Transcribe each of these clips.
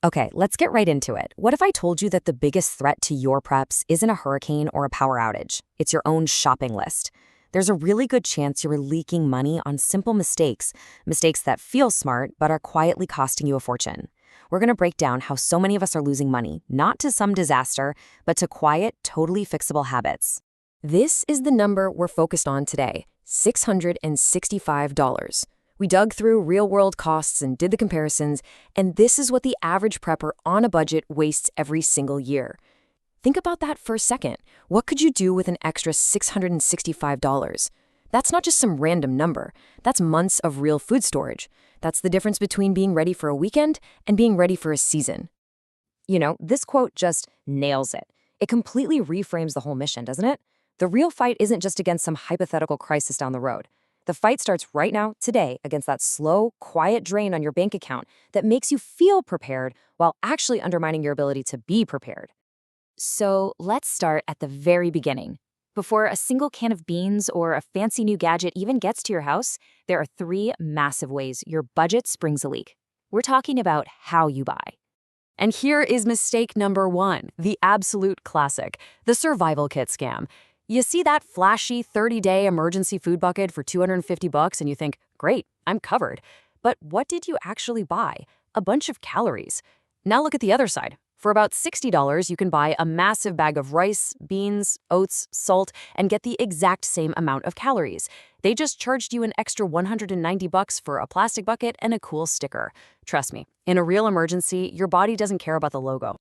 Okay, let's get right into it. What if I told you that the biggest threat to your preps isn't a hurricane or a power outage? It's your own shopping list. There's a really good chance you're leaking money on simple mistakes, mistakes that feel smart but are quietly costing you a fortune. We're going to break down how so many of us are losing money, not to some disaster, but to quiet, totally fixable habits. This is the number we're focused on today, $665. We dug through real-world costs and did the comparisons, and this is what the average prepper on a budget wastes every single year. Think about that for a second. What could you do with an extra $665? That's not just some random number. That's months of real food storage. That's the difference between being ready for a weekend and being ready for a season. This quote just nails it. It completely reframes the whole mission, doesn't it? The real fight isn't just against some hypothetical crisis down the road. The fight starts right now, today, against that slow, quiet drain on your bank account that makes you feel prepared while actually undermining your ability to be prepared. So let's start at the very beginning. Before a single can of beans or a fancy new gadget even gets to your house, there are three massive ways your budget springs a leak. We're talking about how you buy. And here is mistake number one, the absolute classic, the survival kit scam. You see that flashy 30-day emergency food bucket for $250 and you think, great, I'm covered. But what did you actually buy? A bunch of calories. Now look at the other side. For about $60, you can buy a massive bag of rice, beans, oats, salt, and get the exact same amount of calories. They just charged you an extra $190 for a plastic bucket and a cool sticker. Trust me, in a real emergency, your body doesn't care about the logo.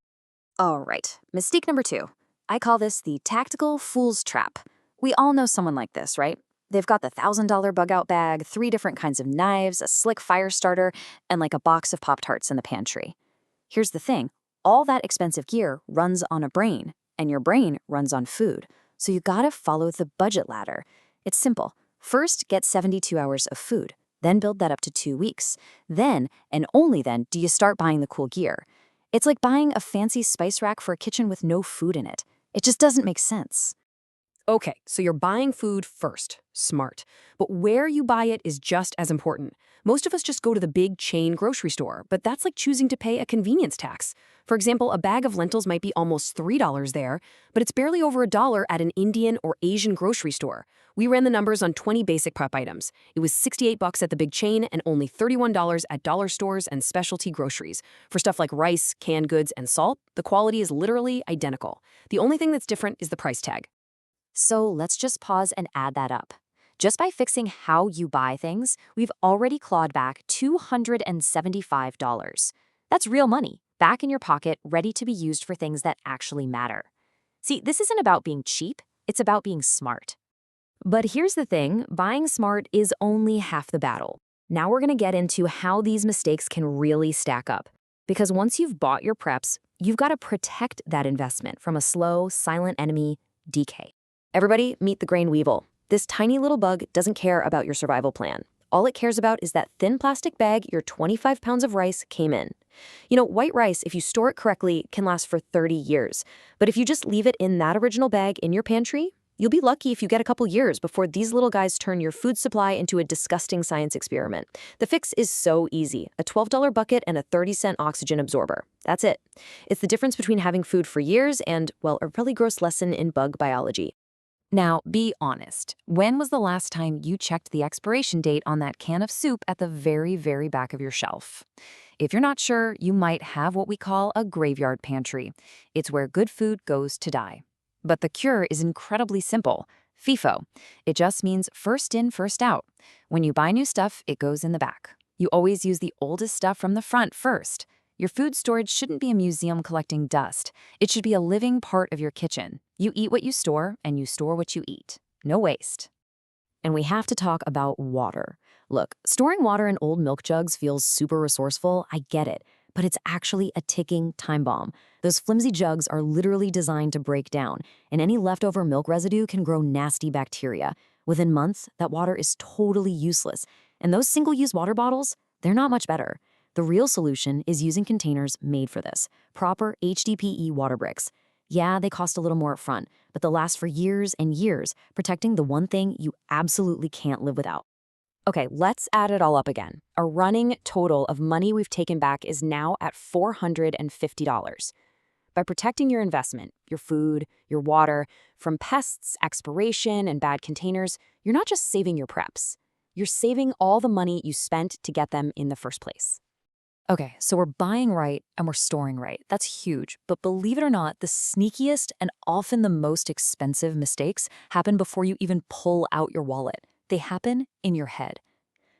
All right, mistake number two. I call this the tactical fool's trap. We all know someone like this, right? They've got the $1,000 bug-out bag, 3 different kinds of knives, a slick fire starter, and like a box of Pop-Tarts in the pantry. Here's the thing. All that expensive gear runs on a brain, and your brain runs on food. So you gotta follow the budget ladder. It's simple. First, get 72 hours of food. Then build that up to 2 weeks. Then, and only then, do you start buying the cool gear. It's like buying a fancy spice rack for a kitchen with no food in it. It just doesn't make sense. Okay, so you're buying food first. Smart. But where you buy it is just as important. Most of us just go to the big chain grocery store, but that's like choosing to pay a convenience tax. For example, a bag of lentils might be almost $3 there, but it's barely over $1 at an Indian or Asian grocery store. We ran the numbers on 20 basic prep items. It was $68 at the big chain and only $31 at dollar stores and specialty groceries. For stuff like rice, canned goods, and salt, the quality is literally identical. The only thing that's different is the price tag. So let's just pause and add that up. Just by fixing how you buy things, we've already clawed back $275. That's real money, back in your pocket, ready to be used for things that actually matter. See, this isn't about being cheap, it's about being smart. But here's the thing, buying smart is only half the battle. Now we're gonna get into how these mistakes can really stack up. Because once you've bought your preps, you've gotta protect that investment from a slow, silent enemy, decay. Everybody, meet the grain weevil. This tiny little bug doesn't care about your survival plan. All it cares about is that thin plastic bag your 25 pounds of rice came in. White rice, if you store it correctly, can last for 30 years. But if you just leave it in that original bag in your pantry, you'll be lucky if you get a couple years before these little guys turn your food supply into a disgusting science experiment. The fix is so easy. A $12 bucket and a 30-cent oxygen absorber. That's it. It's the difference between having food for years and, well, a really gross lesson in bug biology. Now, be honest. When was the last time you checked the expiration date on that can of soup at the very, very back of your shelf? If you're not sure, you might have what we call a graveyard pantry. It's where good food goes to die. But the cure is incredibly simple. FIFO. It just means first in, first out. When you buy new stuff, it goes in the back. You always use the oldest stuff from the front first. Your food storage shouldn't be a museum collecting dust. It should be a living part of your kitchen. You eat what you store, and you store what you eat. No waste. And we have to talk about water. Look, storing water in old milk jugs feels super resourceful, I get it, but it's actually a ticking time bomb. Those flimsy jugs are literally designed to break down, and any leftover milk residue can grow nasty bacteria. Within months, that water is totally useless. And those single-use water bottles, they're not much better. The real solution is using containers made for this, proper HDPE water bricks. Yeah, they cost a little more upfront, but they'll last for years and years, protecting the one thing you absolutely can't live without. Okay, let's add it all up again. A running total of money we've taken back is now at $450. By protecting your investment, your food, your water, from pests, expiration, and bad containers, you're not just saving your preps. You're saving all the money you spent to get them in the first place. Okay, so we're buying right and we're storing right. That's huge. But believe it or not, the sneakiest and often the most expensive mistakes happen before you even pull out your wallet. They happen in your head.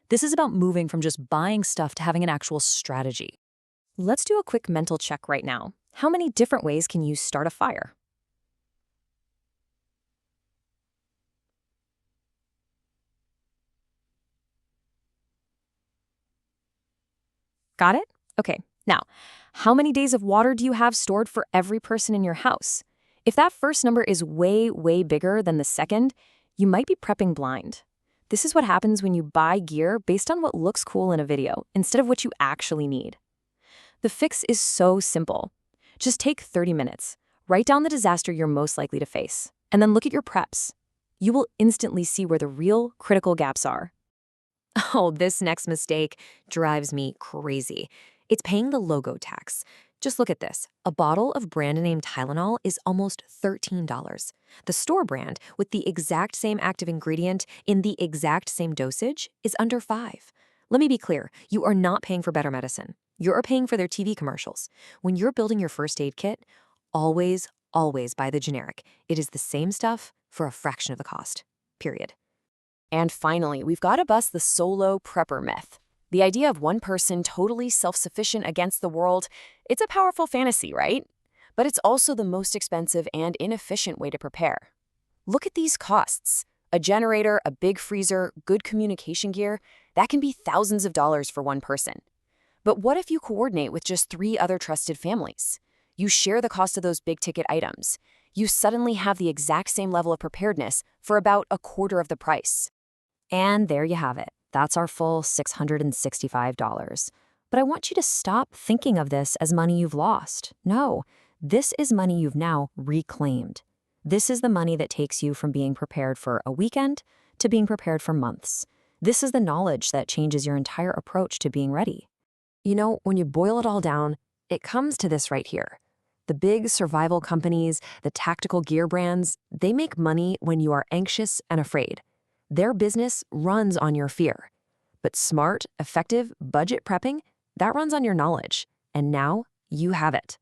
This is about moving from just buying stuff to having an actual strategy. Let's do a quick mental check right now. How many different ways can you start a fire? Got it? Okay. Now, how many days of water do you have stored for every person in your house? If that first number is way, way bigger than the second, you might be prepping blind. This is what happens when you buy gear based on what looks cool in a video instead of what you actually need. The fix is so simple. Just take 30 minutes, write down the disaster you're most likely to face, and then look at your preps. You will instantly see where the real critical gaps are. Oh, this next mistake drives me crazy. It's paying the logo tax. Just look at this. A bottle of brand name Tylenol is almost $13. The store brand, with the exact same active ingredient in the exact same dosage, is under $5. Let me be clear, you are not paying for better medicine. You're paying for their TV commercials. When you're building your first aid kit, always, always buy the generic. It is the same stuff for a fraction of the cost. Period. And finally, we've got to bust the solo prepper myth. The idea of one person totally self-sufficient against the world, it's a powerful fantasy, right? But it's also the most expensive and inefficient way to prepare. Look at these costs. A generator, a big freezer, good communication gear, that can be thousands of dollars for one person. But what if you coordinate with just 3 other trusted families? You share the cost of those big-ticket items. You suddenly have the exact same level of preparedness for about a quarter of the price. And there you have it. That's our full $665. But I want you to stop thinking of this as money you've lost. No, this is money you've now reclaimed. This is the money that takes you from being prepared for a weekend to being prepared for months. This is the knowledge that changes your entire approach to being ready. You know, when you boil it all down, it comes to this right here. The big survival companies, the tactical gear brands, they make money when you are anxious and afraid. Their business runs on your fear. But smart, effective budget prepping, that runs on your knowledge. And now you have it.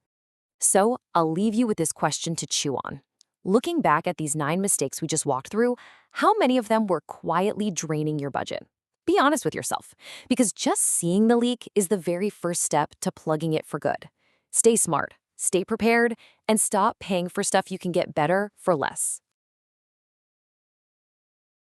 So I'll leave you with this question to chew on. Looking back at these 9 mistakes we just walked through, how many of them were quietly draining your budget? Be honest with yourself, because just seeing the leak is the very first step to plugging it for good. Stay smart, stay prepared, and stop paying for stuff you can get better for less.